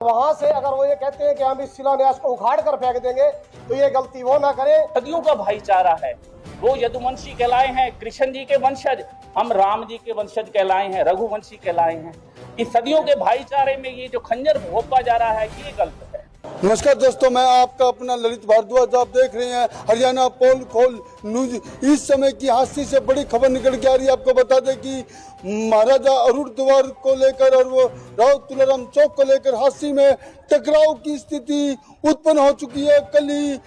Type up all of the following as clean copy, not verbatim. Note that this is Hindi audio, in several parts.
वहां से अगर वो ये कहते हैं कि हम इस शिलान्यास को उखाड़ कर फेंक देंगे तो ये गलती वो ना करें। सदियों का भाईचारा है, वो यदुवंशी कहलाए हैं, कृष्ण जी के वंशज, हम राम जी के वंशज कहलाए हैं, रघुवंशी कहलाए हैं। इस सदियों के भाईचारे में ये जो खंजर भोंका जा रहा है ये गलत है। नमस्कार दोस्तों, मैं आपका अपना ललित भारद्वाज। आप देख रहे हैं हरियाणा पोल खोल न्यूज। इस समय की हादसे से बड़ी खबर निकल के आ रही है। आपको बता दें कि महाराजा अरूण द्वार को लेकर और वो राव तुलाराम चौक को लेकर हादसे में टकराव की स्थिति उत्पन्न हो चुकी है। कल ही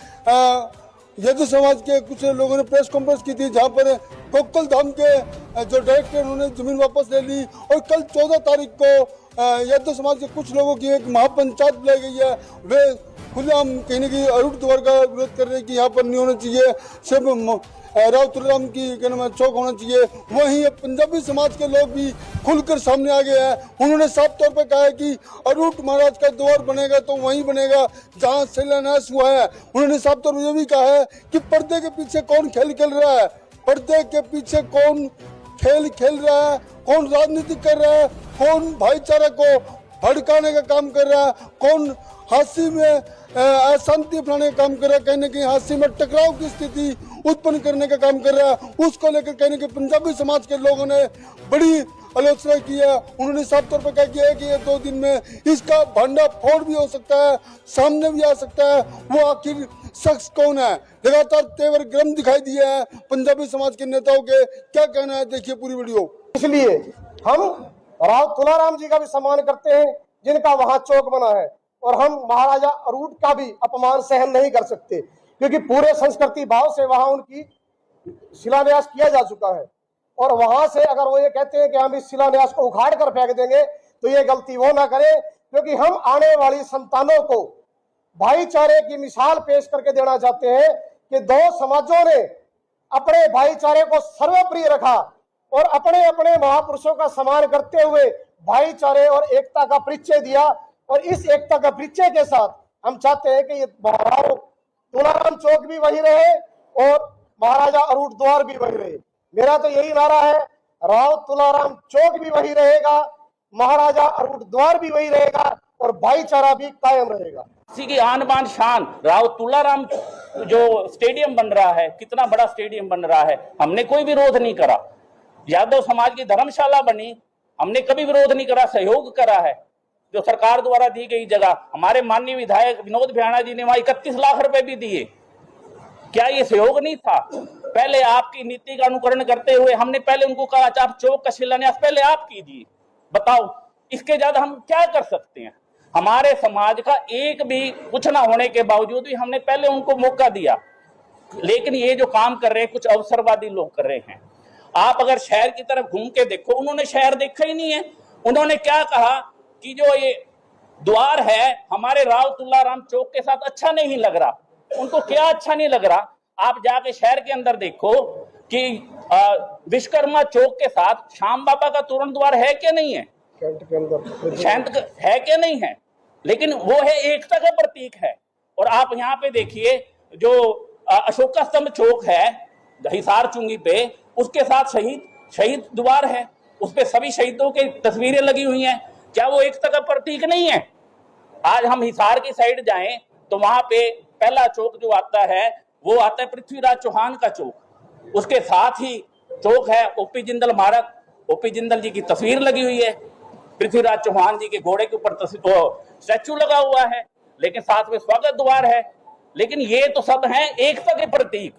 यदु समाज के कुछ लोगों ने प्रेस कॉन्फ्रेंस की थी, जहां पर गोकुल धाम के जो डायरेक्टर उन्होंने जमीन वापस ले ली और कल 14 तारीख को यदु समाज के कुछ लोगों की एक महापंचायत बुलाई गई है। वे खुलेआम कहीं न कहीं अरूण द्वार का विरोध कर रहे हैं कि यहाँ पर नहीं होना चाहिए, सिर्फ राव तुलाराम की चौक होना चाहिए। वहीं पंजाबी समाज के लोग भी खुलकर सामने आ गए हैं। उन्होंने साफ तौर पर कहा है कि अरूण महाराज का द्वार बनेगा तो वहीं बनेगा जहां शिलान्यास हुआ है। उन्होंने साफ तौर पर यह भी कहा है कि पर्दे के पीछे कौन खेल खेल रहा है, पर्दे के पीछे कौन खेल खेल रहा है, कौन राजनीति कर रहा है, कौन भाईचारा को भड़काने का काम कर रहा है, कौन हादसे में अशांति फैलाने का काम कर रहा है, कहीं न कहीं हादसे में टकराव की स्थिति उत्पन्न करने का काम कर रहा है। उसको लेकर कहीं न कहीं पंजाबी समाज के लोगों ने बड़ी आलोचना की है। उन्होंने साफ तौर पर कहा कि ये 2 दिन में इसका भंडा फोड़ भी हो सकता है, सामने भी आ सकता है। वो आखिर शख्स कौन है? लगातार तेवर गर्म दिखाई दिए हैं पंजाबी समाज के नेताओं के। क्या कहना है, देखिए पूरी वीडियो। इसलिए हम राव तुलाराम जी का भी सम्मान करते हैं जिनका वहां चौक बना है, और हम महाराजा अरूण का भी अपमान सहन नहीं कर सकते, क्योंकि पूरे संस्कृति भाव से वहां उनकी शिलान्यास किया जा चुका है। और वहां से अगर वो ये कहते हैं कि हम इस शिलान्यास को उखाड़ कर फेंक देंगे तो ये गलती वो ना करें, क्योंकि हम आने वाली संतानों को भाईचारे की मिसाल पेश करके देना चाहते हैं कि 2 समाजों ने अपने भाईचारे को सर्वोपरि रखा और अपने अपने महापुरुषों का सम्मान करते हुए भाईचारे और एकता का परिचय दिया। और इस एकता का परिचय के साथ हम चाहते हैं कि ये राव तुलाराम चौक भी वही रहे और महाराजा अरूण द्वार भी वही रहे। मेरा तो यही नारा है, राव तुलाराम चौक भी वही रहेगा, महाराजा अरूण द्वार भी वही रहेगा और भाईचारा भी कायम रहेगा। इसी की आन बान शान राव तुलाराम जो स्टेडियम बन रहा है, कितना बड़ा स्टेडियम बन रहा है, हमने कोई विरोध नहीं करा। यादव समाज की धर्मशाला बनी, हमने कभी विरोध नहीं करा, सहयोग करा है। जो सरकार द्वारा दी गई जगह, हमारे माननीय विधायक विनोद भ्याणा जी ने वहां 31 लाख रुपए भी दिए। क्या ये सहयोग नहीं था? पहले आपकी नीति का अनुकरण करते हुए हमने पहले उनको कहा आप चौक का शिलान्यास पहले आप कीजिए। बताओ, इसके ज्यादा हम क्या कर सकते हैं? हमारे समाज का एक भी कुछ ना होने के बावजूद भी हमने पहले उनको मौका दिया। लेकिन ये जो काम कर रहे हैं कुछ अवसरवादी लोग कर रहे हैं। आप अगर शहर की तरफ घूम के देखो, उन्होंने शहर देखा ही नहीं है। उन्होंने क्या कहा कि जो ये द्वार है हमारे राव तुलाराम चौक के साथ अच्छा नहीं लग रहा। उनको क्या अच्छा नहीं लग रहा? आप जाके शहर के अंदर देखो कि विश्वकर्मा चौक के साथ श्याम बाबा का तोरण द्वार है क्या नहीं है, है क्या नहीं है, लेकिन वो है एकता का प्रतीक है। और आप यहाँ पे देखिए जो अशोका स्तंभ चौक है हिसार चुंगी पे, उसके साथ शहीद द्वार है, उस पे सभी शहीदों की तस्वीरें लगी हुई हैं। क्या वो एकता का प्रतीक नहीं है? आज हम हिसार की साइड जाएं तो वहां पे पहला चौक जो आता है वो आता है पृथ्वीराज चौहान का चौक। उसके साथ ही चौक है ओपी जिंदल स्मारक, ओपी जिंदल जी की तस्वीर लगी हुई है, पृथ्वीराज चौहान जी के घोड़े के ऊपर स्टैचू लगा हुआ है, लेकिन साथ में स्वागत द्वार है। लेकिन ये तो सब है एकता के प्रतीक।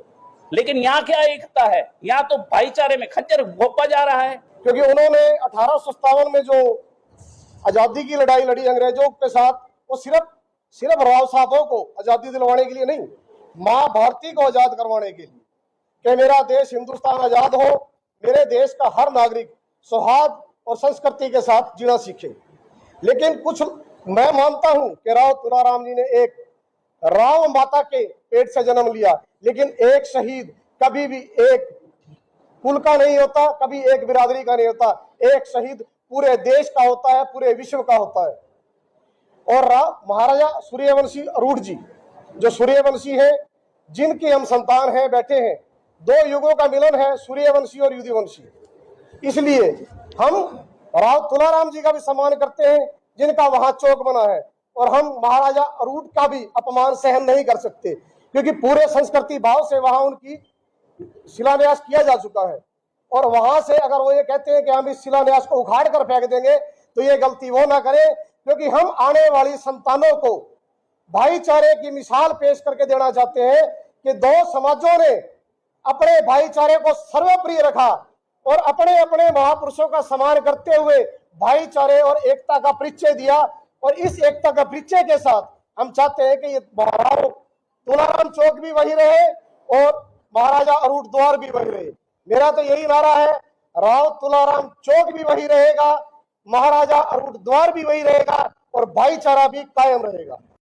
लेकिन यहाँ क्या एकता है? यहाँ तो भाईचारे में खंजर भोंका जा रहा है। क्योंकि उन्होंने 1857 में जो आजादी की लड़ाई लड़ी अंग्रेजों के साथ, वो सिर्फ राव साहबों को आजादी दिलवाने के लिए नहीं, माँ भारती को आजाद करवाने के लिए, कि मेरा देश हिंदुस्तान आजाद हो, मेरे देश का हर नागरिक सौहार्द और संस्कृति के साथ जीना सीखे। लेकिन कुछ मैं मानता हूं कि राव तुलाराम जी ने एक राव माता के पेट से जन्म लिया, लेकिन एक शहीद कभी भी एक कुल का नहीं होता, कभी एक बिरादरी का नहीं होता। एक शहीद पूरे देश का होता है, पूरे विश्व का होता है। और महाराजा सूर्यवंशी अरूण जी जो सूर्यवंशी है, जिनके हम संतान हैं, बैठे हैं, 2 युगों का मिलन है, सूर्यवंशी और युधिवंशी। इसलिए हम राव तुलाराम जी का भी सम्मान करते हैं जिनका वहां चौक बना है, और हम महाराजा अरूट का भी अपमान सहन नहीं कर सकते, क्योंकि पूरे संस्कृति भाव से वहां उनकी शिलान्यास किया जा चुका है। और वहां से अगर वो ये कहते हैं कि हम इस शिलान्यास को उखाड़ कर फेंक देंगे, तो ये गलती वो ना करें, क्योंकि हम आने वाली संतानों को भाईचारे की मिसाल पेश करके देना चाहते हैं कि दो समाजों ने अपने भाईचारे को सर्वप्रिय रखा और अपने अपने महापुरुषों का सम्मान करते हुए भाईचारे और एकता का परिचय दिया। और इस एकता का परिचय के साथ हम चाहते हैं कि ये राव तुलाराम चौक भी वही रहे और महाराजा अरूट द्वार भी वही रहे। मेरा तो यही नारा है, राव तुलाराम चौक भी वही रहेगा, महाराजा अरूट द्वार भी वही रहेगा और भाईचारा भी कायम रहेगा।